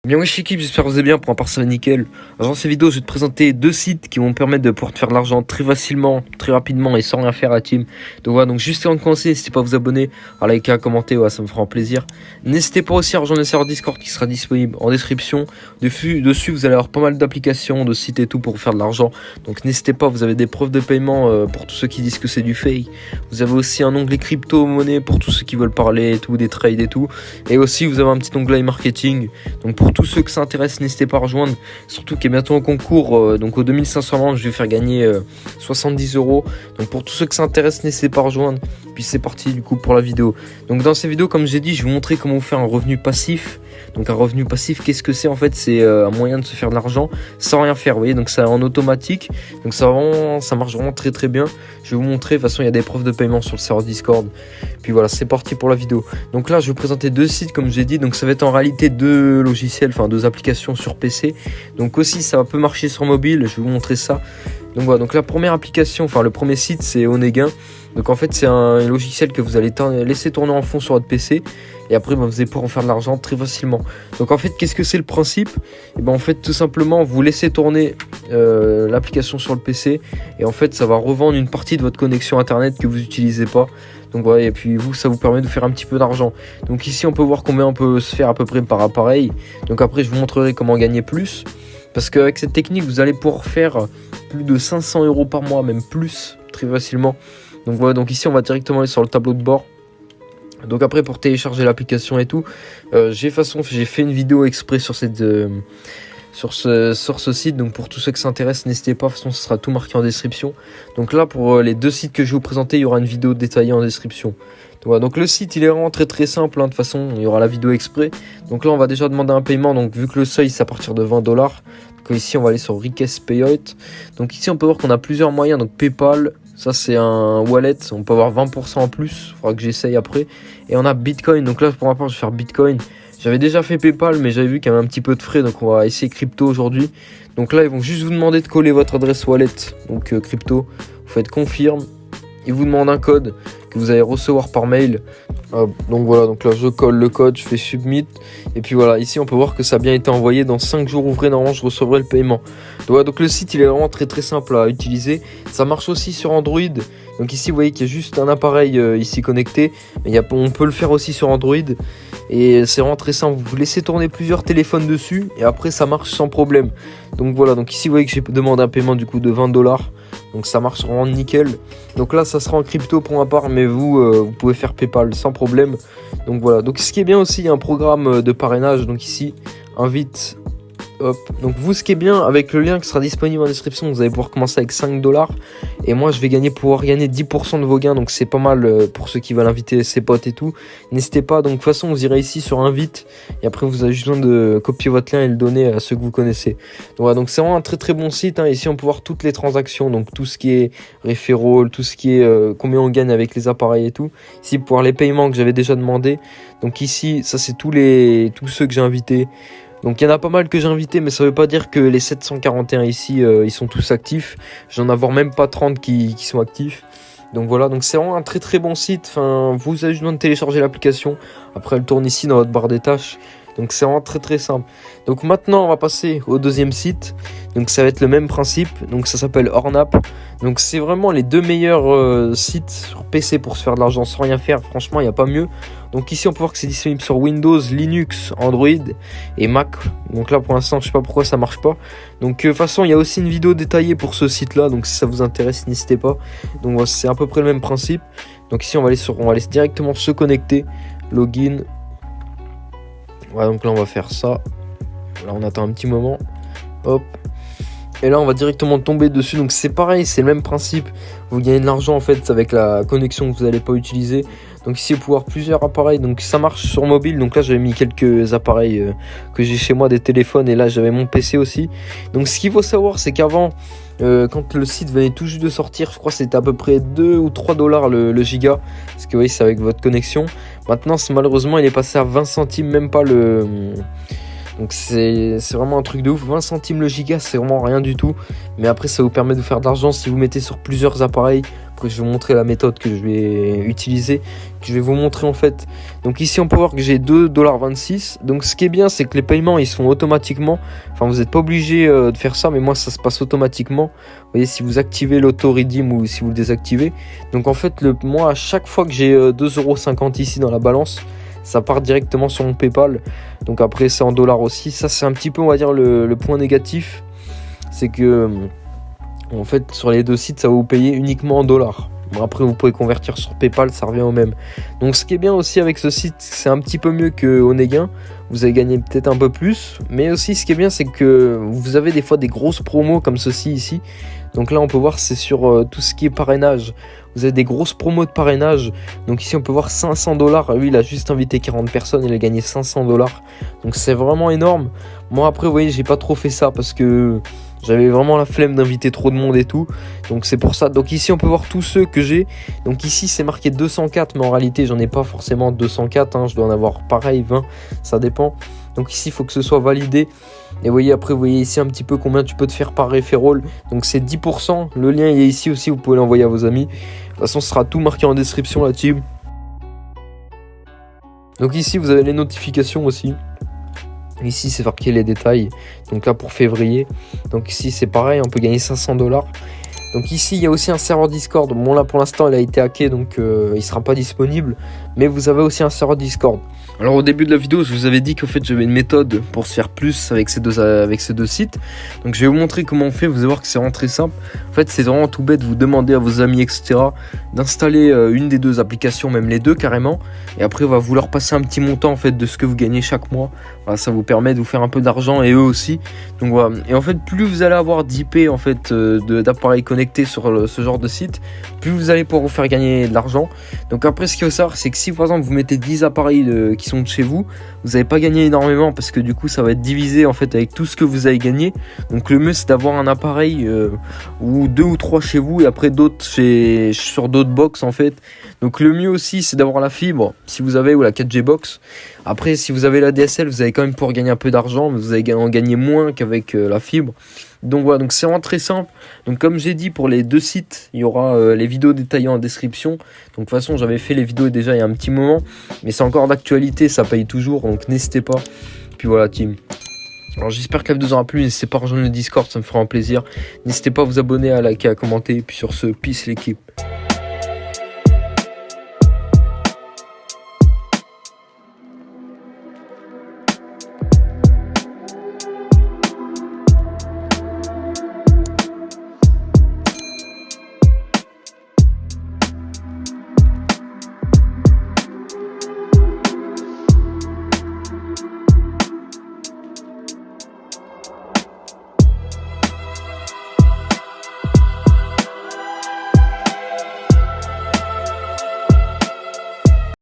Bien wesh équipe, j'espère que vous allez bien. Pour ma part ça va nickel. Dans cette vidéo je vais te présenter deux sites qui vont me permettre de pouvoir te faire de l'argent très facilement, très rapidement et sans rien faire à team. Donc voilà, donc juste avant de commencer, n'hésitez pas à vous abonner, à liker, à commenter, ouais, ça me fera un plaisir. N'hésitez pas aussi à rejoindre le serveur Discord qui sera disponible en description. Dessus vous allez avoir pas mal d'applications, de sites et tout pour faire de l'argent. Donc n'hésitez pas, vous avez des preuves de paiement pour tous ceux qui disent que c'est du fake. Vous avez aussi un onglet crypto-monnaie pour tous ceux qui veulent parler et tout, des trades et tout. Et aussi vous avez un petit onglet marketing. Donc pour tous ceux que ça intéresse, n'hésitez pas à rejoindre. Surtout qu'il y a bientôt un concours, donc aux 2500 membres, je vais faire gagner 70 €. Donc pour tous ceux que ça intéresse, n'hésitez pas à rejoindre. Puis c'est parti du coup pour la vidéo. Donc dans cette vidéo, comme j'ai dit, je vais vous montrer comment faire un revenu passif. Donc un revenu passif, qu'est-ce que c'est en fait? C'est un moyen de se faire de l'argent sans rien faire, vous voyez. Donc c'est en automatique. Donc ça marche vraiment très très bien. Je vais vous montrer. De toute façon, il y a des preuves de paiement sur le serveur Discord. Puis voilà, c'est parti pour la vidéo. Donc là, je vais vous présenter deux sites comme j'ai dit. Donc ça va être en réalité deux logiciels, enfin deux applications sur PC. Donc aussi, ça peut marcher sur mobile. Je vais vous montrer ça. Donc voilà, donc la première application, enfin le premier site, c'est Onegain. Donc en fait, c'est un logiciel que vous allez laisser tourner en fond sur votre PC. Et après, vous allez pouvoir en faire de l'argent très facilement. Donc en fait, qu'est-ce que c'est le principe? Et ben en fait, tout simplement, vous laissez tourner l'application sur le PC. Et en fait, ça va revendre une partie de votre connexion internet que vous n'utilisez pas. Donc voilà, et puis vous, ça vous permet de faire un petit peu d'argent. Donc ici, on peut voir combien on peut se faire à peu près par appareil. Donc après, je vous montrerai comment gagner plus. Parce qu'avec cette technique, vous allez pouvoir faire plus de 500 € par mois, même plus, très facilement. Donc voilà, donc ici, on va directement aller sur le tableau de bord. Donc après, pour télécharger l'application et tout, j'ai fait une vidéo exprès sur sur ce site. Donc pour tous ceux qui s'intéressent, n'hésitez pas, de toute façon, ce sera tout marqué en description. Donc là, pour les deux sites que je vais vous présenter, il y aura une vidéo détaillée en description. Donc, voilà, donc le site, il est vraiment très très simple, hein, de toute façon, il y aura la vidéo exprès. Donc là, on va déjà demander un paiement. Donc vu que le seuil, c'est à partir de 20 $. Donc ici, on va aller sur Request Payout. Donc ici, on peut voir qu'on a plusieurs moyens. Donc PayPal, ça c'est un wallet, on peut avoir 20% en plus, il faudra que j'essaye après. Et on a Bitcoin, donc là pour ma part je vais faire Bitcoin. J'avais déjà fait PayPal mais j'avais vu qu'il y avait un petit peu de frais, donc on va essayer crypto aujourd'hui. Donc là ils vont juste vous demander de coller votre adresse wallet, donc crypto, vous faites confirme. Ils vous demandent un code que vous allez recevoir par mail. Donc voilà, donc là je colle le code, je fais submit. Et puis voilà, ici on peut voir que ça a bien été envoyé. Dans 5 jours ouvrés, normalement je recevrai le paiement. Donc, voilà, donc le site il est vraiment très très simple à utiliser. Ça marche aussi sur Android. Donc ici vous voyez qu'il y a juste un appareil ici connecté. Mais on peut le faire aussi sur Android. Et c'est vraiment très simple. Vous laissez tourner plusieurs téléphones dessus. Et après ça marche sans problème. Donc voilà, donc ici vous voyez que j'ai demandé un paiement du coup de 20 $. Donc ça marche vraiment nickel. Donc là ça sera en crypto pour ma part, mais vous pouvez faire PayPal sans problème. Donc voilà, donc ce qui est bien aussi, il y a un programme de parrainage. Donc ici, invite. Hop. Donc vous, ce qui est bien avec le lien qui sera disponible en description, vous allez pouvoir commencer avec 5 $. Et moi je vais pouvoir gagner 10% de vos gains. Donc c'est pas mal pour ceux qui veulent inviter ses potes et tout. N'hésitez pas, donc de toute façon vous irez ici sur invite. Et après vous avez juste besoin de copier votre lien et le donner à ceux que vous connaissez. Donc voilà, donc c'est vraiment un très très bon site, hein. Ici on peut voir toutes les transactions. Donc tout ce qui est referral, tout ce qui est combien on gagne avec les appareils et tout. Ici pour voir les paiements que j'avais déjà demandé. Donc ici ça c'est tous ceux que j'ai invités. Donc il y en a pas mal que j'ai invités, mais ça veut pas dire que les 741 ici, ils sont tous actifs. J'en avoir même pas 30 qui sont actifs. Donc voilà, donc c'est vraiment un très très bon site. Enfin, vous avez juste besoin de télécharger l'application. Après, elle tourne ici dans votre barre des tâches. Donc c'est vraiment très très simple. Donc maintenant on va passer au deuxième site. Donc ça va être le même principe. Donc ça s'appelle Ornap. Donc c'est vraiment les deux meilleurs sites sur PC pour se faire de l'argent sans rien faire. Franchement il n'y a pas mieux. Donc ici on peut voir que c'est disponible sur Windows, Linux, Android et Mac. Donc là pour l'instant je sais pas pourquoi ça marche pas. Donc de toute façon il y a aussi une vidéo détaillée pour ce site là. Donc si ça vous intéresse n'hésitez pas. Donc voilà, c'est à peu près le même principe. Donc ici on va aller directement se connecter. Login. Voilà, donc là on va faire ça. Là on attend un petit moment. Hop. Et là on va directement tomber dessus. Donc c'est pareil, c'est le même principe. Vous gagnez de l'argent en fait avec la connexion que vous n'allez pas utiliser. Donc ici vous pouvez avoir plusieurs appareils. Donc ça marche sur mobile. Donc là j'avais mis quelques appareils que j'ai chez moi, des téléphones. Et là j'avais mon PC aussi. Donc ce qu'il faut savoir c'est qu'avant, quand le site venait tout juste de sortir, je crois que c'était à peu près 2 ou 3 $ le giga. Parce que vous voyez c'est avec votre connexion. Maintenant malheureusement il est passé à 20 centimes, même pas le... Donc c'est vraiment un truc de ouf. 20 centimes le giga, c'est vraiment rien du tout. Mais après ça vous permet de faire de l'argent si vous mettez sur plusieurs appareils. Vous après je vais vous montrer la méthode que je vais utiliser, que je vais vous montrer en fait. Donc ici on peut voir que j'ai 2,26 $. Donc ce qui est bien, c'est que les paiements ils se font automatiquement. Enfin vous n'êtes pas obligé de faire ça, mais moi ça se passe automatiquement. Vous voyez, si vous activez l'auto-redeem ou si vous le désactivez. Donc en fait moi à chaque fois que j'ai 2,50 € ici dans la balance, ça part directement sur mon PayPal. Donc après c'est en dollars aussi. Ça c'est un petit peu on va dire le point négatif. C'est que en fait sur les deux sites ça va vous payer uniquement en dollars. Bon, après vous pouvez convertir sur PayPal, ça revient au même. Donc ce qui est bien aussi avec ce site, c'est un petit peu mieux que Onegain. Vous allez gagner peut-être un peu plus. Mais aussi ce qui est bien, c'est que vous avez des fois des grosses promos comme ceci ici. Donc là on peut voir c'est sur tout ce qui est parrainage. Vous avez des grosses promos de parrainage. Donc ici on peut voir 500 $. Lui il a juste invité 40 personnes, il a gagné 500 $. Donc c'est vraiment énorme. Moi après vous voyez j'ai pas trop fait ça parce que j'avais vraiment la flemme d'inviter trop de monde et tout. Donc c'est pour ça. Donc ici on peut voir tous ceux que j'ai. Donc ici c'est marqué 204. Mais en réalité j'en ai pas forcément 204 hein. Je dois en avoir pareil 20. Ça dépend. Donc ici il faut que ce soit validé. Et vous voyez après vous voyez ici un petit peu combien tu peux te faire par referral. Donc c'est 10%. Le lien il est ici aussi. Vous pouvez l'envoyer à vos amis. De toute façon ce sera tout marqué en description la team. Donc ici vous avez les notifications aussi. Ici c'est marqué les détails. Donc là pour février. Donc ici c'est pareil, on peut gagner 500 $. Donc ici il y a aussi un serveur Discord. Bon là pour l'instant il a été hacké donc il sera pas disponible. Mais vous avez aussi un serveur Discord. Alors au début de la vidéo je vous avais dit qu'en fait j'avais une méthode pour se faire plus avec ces deux sites. Donc je vais vous montrer comment on fait. Vous allez voir que c'est vraiment très simple. En fait c'est vraiment tout bête. Vous demandez à vos amis etc. d'installer une des deux applications, même les deux carrément. Et après on va vous leur passer un petit montant en fait de ce que vous gagnez chaque mois. Voilà, ça vous permet de vous faire un peu d'argent et eux aussi. Donc voilà. Et en fait plus vous allez avoir d'IP en fait d'appareils connectés sur ce genre de site, plus vous allez pouvoir vous faire gagner de l'argent. Donc après ce qu'il faut savoir c'est que si par exemple vous mettez 10 appareils qui sont de chez vous, vous n'allez pas gagner énormément parce que du coup ça va être divisé en fait avec tout ce que vous avez gagné. Donc le mieux c'est d'avoir un appareil ou 2 ou 3 chez vous et après d'autres sur d'autres box en fait. Donc le mieux aussi c'est d'avoir la fibre si vous avez ou la 4G box. Après si vous avez la DSL vous allez quand même pouvoir gagner un peu d'argent, mais vous allez en gagner moins qu'avec la fibre. Donc voilà, donc c'est vraiment très simple. Donc comme j'ai dit pour les deux sites, il y aura les vidéos détaillées en description. Donc de toute façon j'avais fait les vidéos déjà il y a un petit moment, mais c'est encore d'actualité, ça paye toujours, donc n'hésitez pas. Puis voilà team. Alors j'espère que la vidéo vous aura plu, n'hésitez pas à rejoindre le Discord, ça me fera un plaisir. N'hésitez pas à vous abonner, à liker, à commenter, et puis sur ce, peace l'équipe.